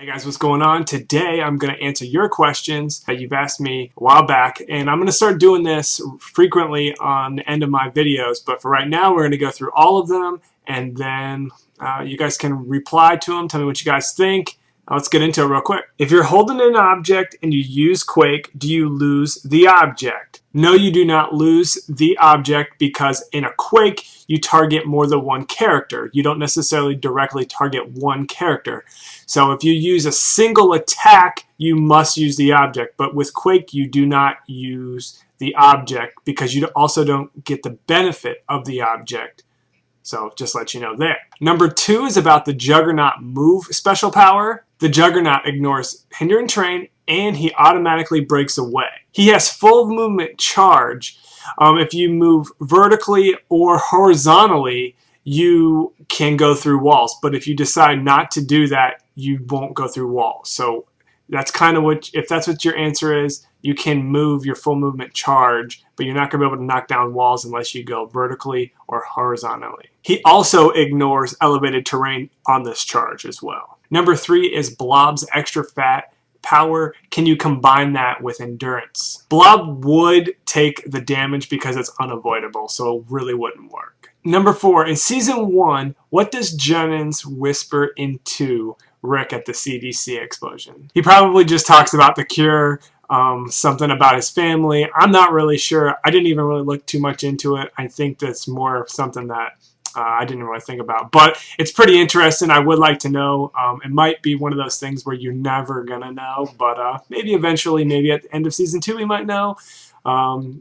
Hey guys, what's going on? Today I'm going to answer your questions that you've asked me a while back, and I'm going to start doing this frequently on the end of my videos, but for right now we're going to go through all of them, and then you guys can reply to them, tell me what you guys think. Let's get into it real quick. If you're holding an object and you use Quake, do you lose the object? No, you do not lose the object because in a Quake, you target more than one character. You don't necessarily directly target one character. So if you use a single attack, you must use the object. But with Quake, you do not use the object because you also don't get the benefit of the object. So just let you know there. Number 2 is about the Juggernaut move special power. The Juggernaut ignores hindering terrain and he automatically breaks away. He has full movement charge. If you move vertically or horizontally, you can go through walls. But if you decide not to do that, you won't go through walls. So that's kind of what, if that's what your answer is, you can move your full movement charge, but you're not going to be able to knock down walls unless you go vertically or horizontally. He also ignores elevated terrain on this charge as well. Number 3 is Blob's extra fat power. Can you combine that with endurance? Blob would take the damage because it's unavoidable, so it really wouldn't work. Number 4, in Season 1, what does Jennings whisper into Rick at the CDC explosion? He probably just talks about the cure, something about his family. I'm not really sure. I didn't even really look too much into it. I think that's more of something that I didn't really think about. But it's pretty interesting. I would like to know. It might be one of those things where you're never going to know. But maybe eventually, maybe at the end of Season 2, we might know.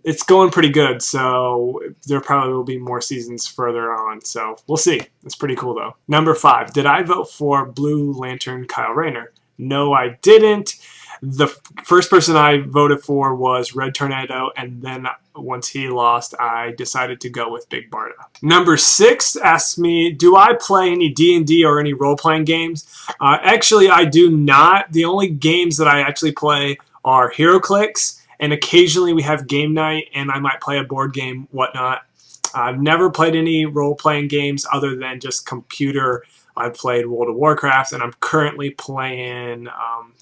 It's going pretty good, so there probably will be more seasons further on, so we'll see. It's pretty cool though. Number 5, did I vote for Blue Lantern Kyle Rayner? No, I didn't. The first person I voted for was Red Tornado, and then once he lost, I decided to go with Big Barda. Number 6 asks me, do I play any D&D or any role-playing games? Actually, I do not. The only games that I actually play are Heroclix, and occasionally we have game night, and I might play a board game, whatnot. I've never played any role-playing games other than just computer. I've played World of Warcraft, and I'm currently playing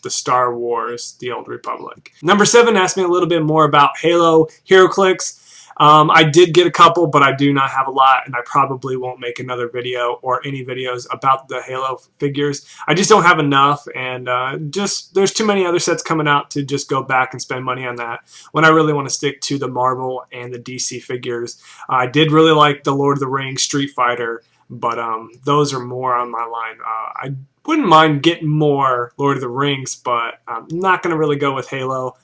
the Star Wars, The Old Republic. Number 7 asked me a little bit more about Halo Heroclix. I did get a couple, but I do not have a lot, and I probably won't make another video or any videos about the Halo figures. I just don't have enough, and there's too many other sets coming out to just go back and spend money on that when I really want to stick to the Marvel and the DC figures. I did really like the Lord of the Rings Street Fighter, but those are more on my line. I wouldn't mind getting more Lord of the Rings, but I'm not going to really go with Halo.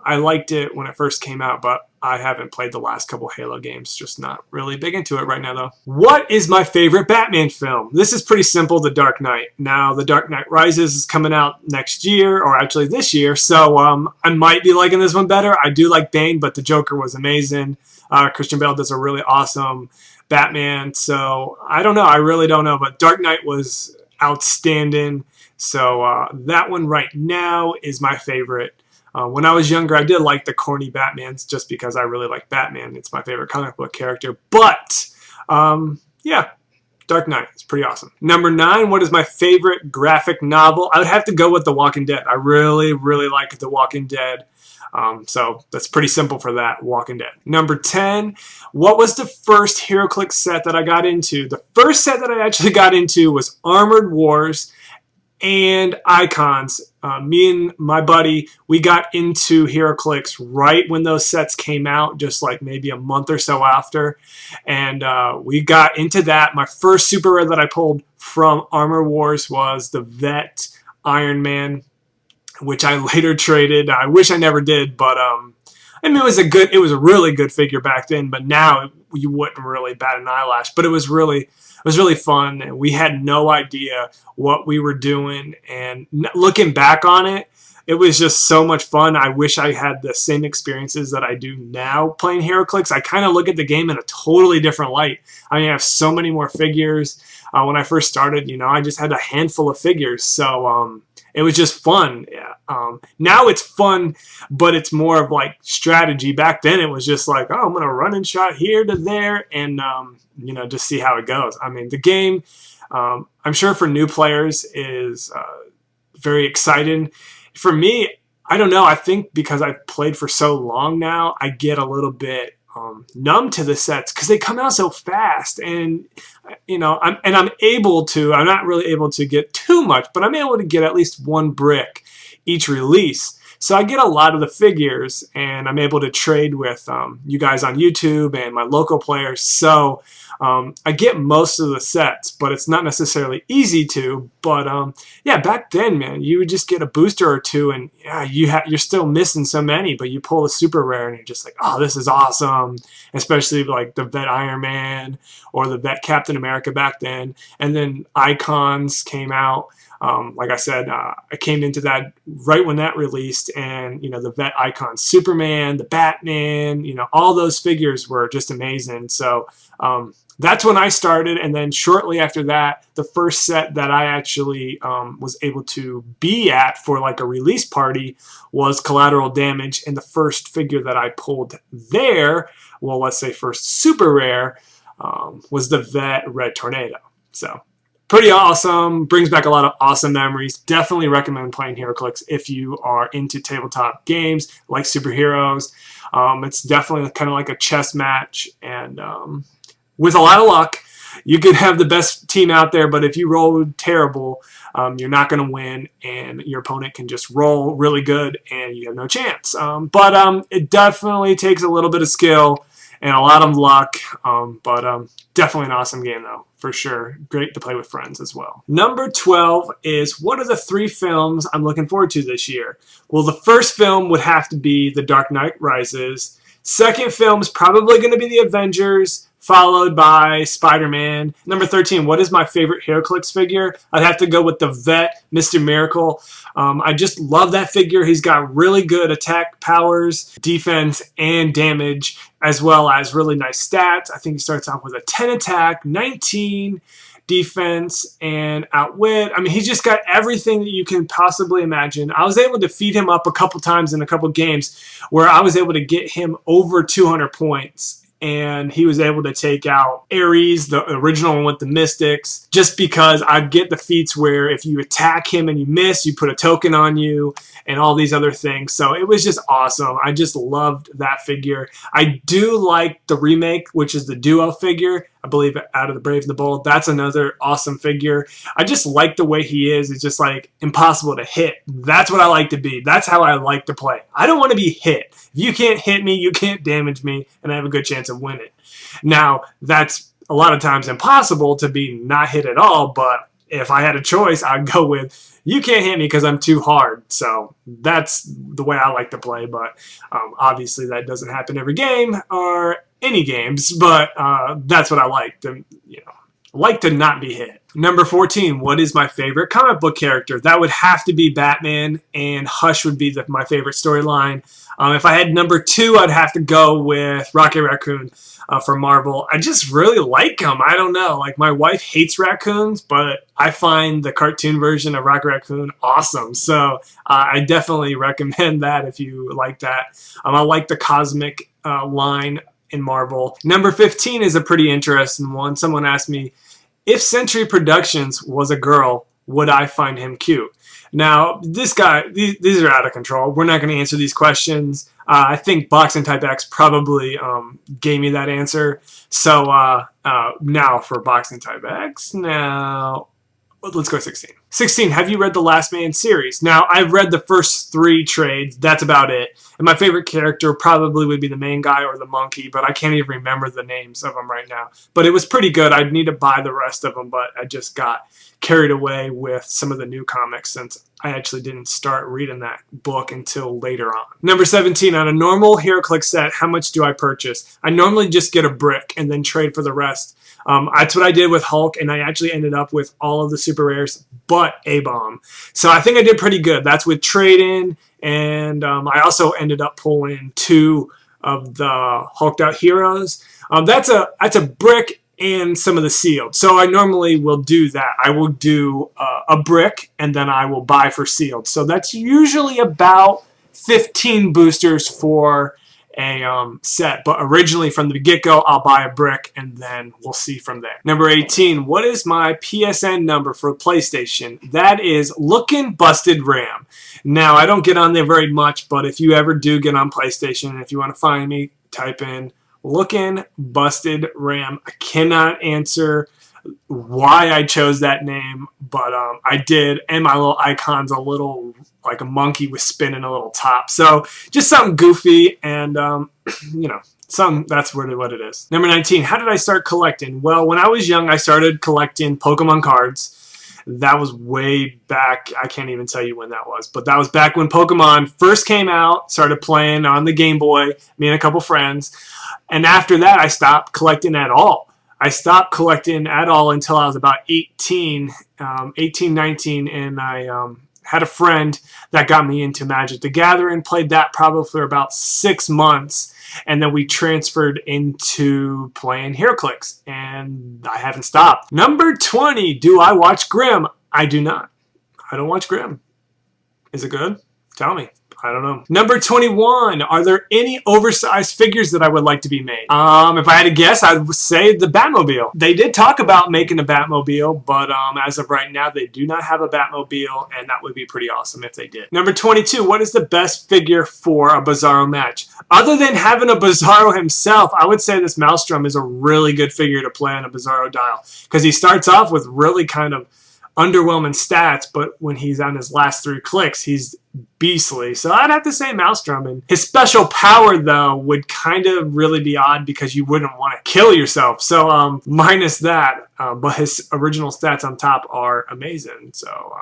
I liked it when it first came out, but I haven't played the last couple Halo games. Just not really big into it right now, though. What is my favorite Batman film? This is pretty simple, The Dark Knight. Now, The Dark Knight Rises is coming out next year, or actually this year, so I might be liking this one better. I do like Bane, but the Joker was amazing. Christian Bale does a really awesome Batman, so I don't know. I really don't know, but Dark Knight was outstanding. So that one right now is my favorite. When I was younger, I did like the corny Batmans just because I really like Batman. It's my favorite comic book character. But, yeah, Dark Knight is pretty awesome. Number 9, what is my favorite graphic novel? I would have to go with The Walking Dead. I really, really like The Walking Dead. So that's pretty simple for that, Walking Dead. Number 10, what was the first Heroclix set that I got into? The first set that I actually got into was Armored Wars and Icons. Me and my buddy, we got into Heroclix right when those sets came out, just like maybe a month or so after. And we got into that. My first super rare that I pulled from Armor Wars was the Vet Iron Man, which I later traded. I wish I never did, but I mean, it was a really good figure back then, but now you wouldn't really bat an eyelash. But it was really fun, and we had no idea what we were doing. And looking back on it, it was just so much fun. I wish I had the same experiences that I do now playing Heroclix. I kind of look at the game in a totally different light. I mean, I have so many more figures. When I first started, I just had a handful of figures, so it was just fun. Yeah. Now it's fun, but it's more of like strategy. Back then it was just like, oh, I'm going to run and shot here to there and, just see how it goes. I mean, the game, I'm sure for new players is very excited. For me, I don't know. I think because I've played for so long now, I get a little bit numb to the sets because they come out so fast, and I'm able to. I'm not really able to get too much, but I'm able to get at least one brick each release. So I get a lot of the figures, and I'm able to trade with you guys on YouTube and my local players. So I get most of the sets, but it's not necessarily easy to. But yeah, back then, man, you would just get a booster or two, and yeah, you're still missing so many, but you pull a super rare, and you're just like, oh, this is awesome. Especially like the Vet Iron Man or the Vet Captain America back then, and then Icons came out. Like I said, I came into that right when that released, and the Vet Icon Superman, the Batman, all those figures were just amazing. So that's when I started, and then shortly after that, the first set that I actually was able to be at for like a release party was Collateral Damage, and the first figure that I pulled there, well, let's say first super rare, was the Vet Red Tornado. So pretty awesome. Brings back a lot of awesome memories. Definitely recommend playing Heroclix if you are into tabletop games like superheroes. It's definitely kind of like a chess match, and with a lot of luck, you could have the best team out there, but if you roll terrible, you're not going to win, and your opponent can just roll really good, and you have no chance. But it definitely takes a little bit of skill and a lot of luck, but definitely an awesome game, though, for sure. Great to play with friends as well. Number 12 is, what are the 3 films I'm looking forward to this year? Well, the first film would have to be The Dark Knight Rises. Second film is probably going to be The Avengers, followed by Spider-Man. Number 13, what is my favorite Heroclix figure? I'd have to go with the Vet, Mr. Miracle. I just love that figure. He's got really good attack powers, defense, and damage, as well as really nice stats. I think he starts off with a 10 attack, 19 defense, and outwit. I mean, he's just got everything that you can possibly imagine. I was able to feed him up a couple times in a couple games where I was able to get him over 200 points. And he was able to take out Ares, the original one with the Mystics, just because I get the feats where if you attack him and you miss, you put a token on you and all these other things. So it was just awesome. I just loved that figure. I do like the remake, which is the Duo figure. I believe Out of the Brave and the Bold. That's another awesome figure. I just like the way he is. It's just like impossible to hit. That's what I like to be. That's how I like to play. I don't want to be hit. If you can't hit me, you can't damage me, and I have a good chance of winning. Now, that's a lot of times impossible to be not hit at all, but if I had a choice, I'd go with, you can't hit me because I'm too hard. So that's the way I like to play, but obviously that doesn't happen every game or any games, but that's what I like to, like to not be hit. Number 14, what is my favorite comic book character? That would have to be Batman, and Hush would be my favorite storyline. If I had number 2, I'd have to go with Rocket Raccoon for Marvel. I just really like him. I don't know. Like, my wife hates raccoons, but I find the cartoon version of Rocket Raccoon awesome. So I definitely recommend that if you like that. I like the Cosmic line in Marvel. Number 15 is a pretty interesting one. Someone asked me, if Century Productions was a girl, would I find him cute? Now, this guy, these are out of control. We're not going to answer these questions. I think Boxing Type X probably gave me that answer. So now for Boxing Type X, now let's go 16. 16, have you read the Last Man series? Now, I've read the first 3 trades. That's about it. And my favorite character probably would be the main guy or the monkey, but I can't even remember the names of them right now. But it was pretty good. I'd need to buy the rest of them, but I just got carried away with some of the new comics since I actually didn't start reading that book until later on. Number 17, on a normal Heroclix set, how much do I purchase? I normally just get a brick and then trade for the rest. That's what I did with Hulk, and I actually ended up with all of the super rares but A-Bomb. So I think I did pretty good. That's with trade-in, and I also ended up pulling 2 of the Hulked Out Heroes. That's a brick and some of the sealed. So I normally will do that. I will do a brick, and then I will buy for sealed. So that's usually about 15 boosters for a set, but originally from the get-go I'll buy a brick and then we'll see from there. Number 18, what is my PSN number for PlayStation? That is Lookin' Busted Ram. Now I don't get on there very much, but if you ever do get on PlayStation and if you want to find me, type in Lookin' Busted Ram. I cannot answer why I chose that name, but I did, and my little icon's a little like a monkey with spinning a little top, so just something goofy, and you know, that's really what it is. Number 19, how did I start collecting? Well, when I was young I started collecting Pokemon cards. That was way back. I can't even tell you when that was, but that was back when Pokemon first came out. Started playing on the Game Boy, me and a couple friends, and after that I stopped collecting at all. I stopped collecting at all until I was about 18, 19, and I had a friend that got me into Magic the Gathering, played that probably for about 6 months, and then we transferred into playing Heroclix, and I haven't stopped. Number 20, do I watch Grimm? I do not. I don't watch Grimm. Is it good? Tell me. I don't know. Number 21, are there any oversized figures that I would like to be made? If I had to guess, I would say the Batmobile. They did talk about making a Batmobile, but as of right now, they do not have a Batmobile, and that would be pretty awesome if they did. Number 22, what is the best figure for a Bizarro match? Other than having a Bizarro himself, I would say this Maelstrom is a really good figure to play on a Bizarro dial, because he starts off with really kind of underwhelming stats, but when he's on his last 3 clicks, he's beastly. So I'd have to say Maelstrom. And his special power, though, would kind of really be odd because you wouldn't want to kill yourself. So minus that, but his original stats on top are amazing. So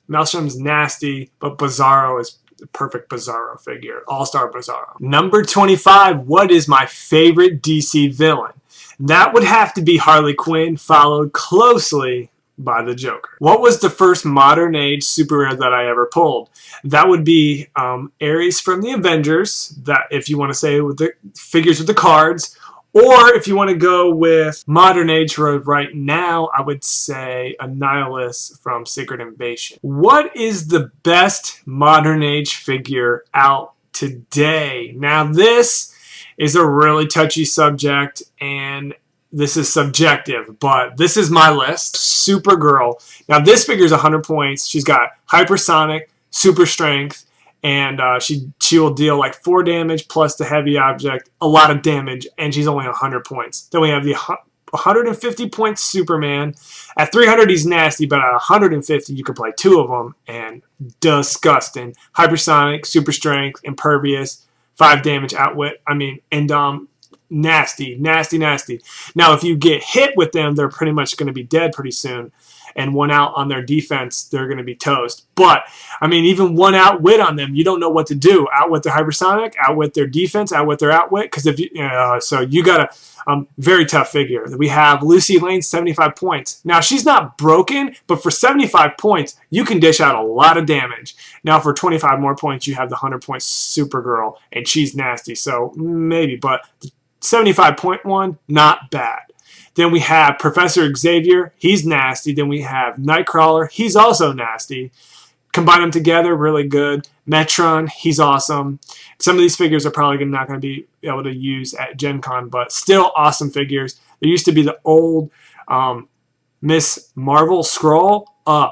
Maelstrom's nasty, but Bizarro is the perfect Bizarro figure. All-star Bizarro. Number 25, what is my favorite DC villain? That would have to be Harley Quinn, followed closely by the Joker. What was the first modern age super rare that I ever pulled? That would be Ares from the Avengers, that if you want to say with the figures with the cards, or if you want to go with modern age for right now, I would say Annihilus from Secret Invasion. What is the best modern age figure out today? Now this is a really touchy subject, and this is subjective, but this is my list. Supergirl. Now this figure is 100 points. She's got hypersonic, super strength, and she will deal like 4 damage plus the heavy object, a lot of damage, and she's only 100 points. Then we have the 150 points Superman. At 300 he's nasty, but at 150 you can play 2 of them, and disgusting. Hypersonic, super strength, impervious, 5 damage, outwit. I mean, and nasty, nasty, nasty. Now, if you get hit with them, they're pretty much going to be dead pretty soon. And 1 out on their defense, they're going to be toast. But, I mean, even 1 outwit on them, you don't know what to do. Outwit their hypersonic, outwit their defense, outwit their outwit. Because if you, so you got a very tough figure. We have Lucy Lane, 75 points. Now, she's not broken, but for 75 points, you can dish out a lot of damage. Now, for 25 more points, you have the 100 point Supergirl, and she's nasty. So, maybe, but 75-point one, not bad. Then we have Professor Xavier. He's nasty. Then we have Nightcrawler. He's also nasty. Combine them together, really good. Metron, he's awesome. Some of these figures are probably not going to be able to use at Gen Con, but still awesome figures. There used to be the old Miss Marvel Skrull.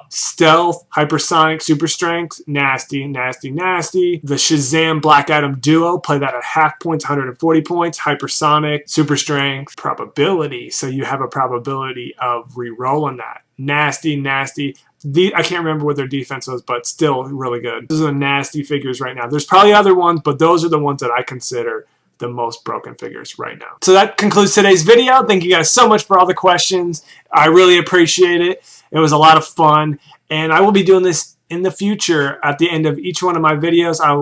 Stealth, hypersonic, super strength, nasty, nasty, nasty. The Shazam Black Adam duo, play that at half points, 140 points. Hypersonic, super strength, probability. So you have a probability of re-rolling that. Nasty, nasty. I can't remember what their defense was, but still really good. Those are the nasty figures right now. There's probably other ones, but those are the ones that I consider the most broken figures right now. So that concludes today's video. Thank you guys so much for all the questions. I really appreciate it. It was a lot of fun, and I will be doing this in the future. At the end of each one of my videos, I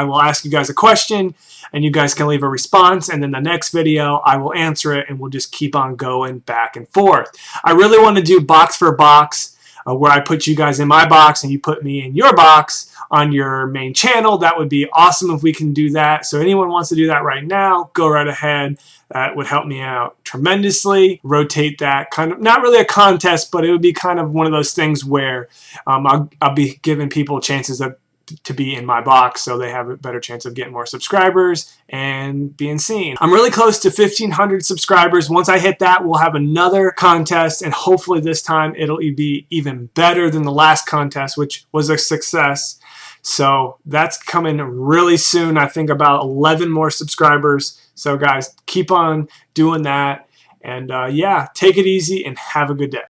will ask you guys a question, and you guys can leave a response, and then the next video, I will answer it, and we'll just keep on going back and forth. I really want to do box for box, where I put you guys in my box, and you put me in your box on your main channel. That would be awesome if we can do that. So anyone wants to do that right now, go right ahead. That would help me out tremendously. Rotate that, kind of, not really a contest, but it would be kind of one of those things where I'll be giving people chances of to be in my box, so they have a better chance of getting more subscribers and being seen. I'm really close to 1,500 subscribers. Once I hit that, we'll have another contest, and hopefully this time it'll be even better than the last contest, which was a success. So that's coming really soon. I think about 11 more subscribers. So guys, keep on doing that. And yeah, take it easy and have a good day.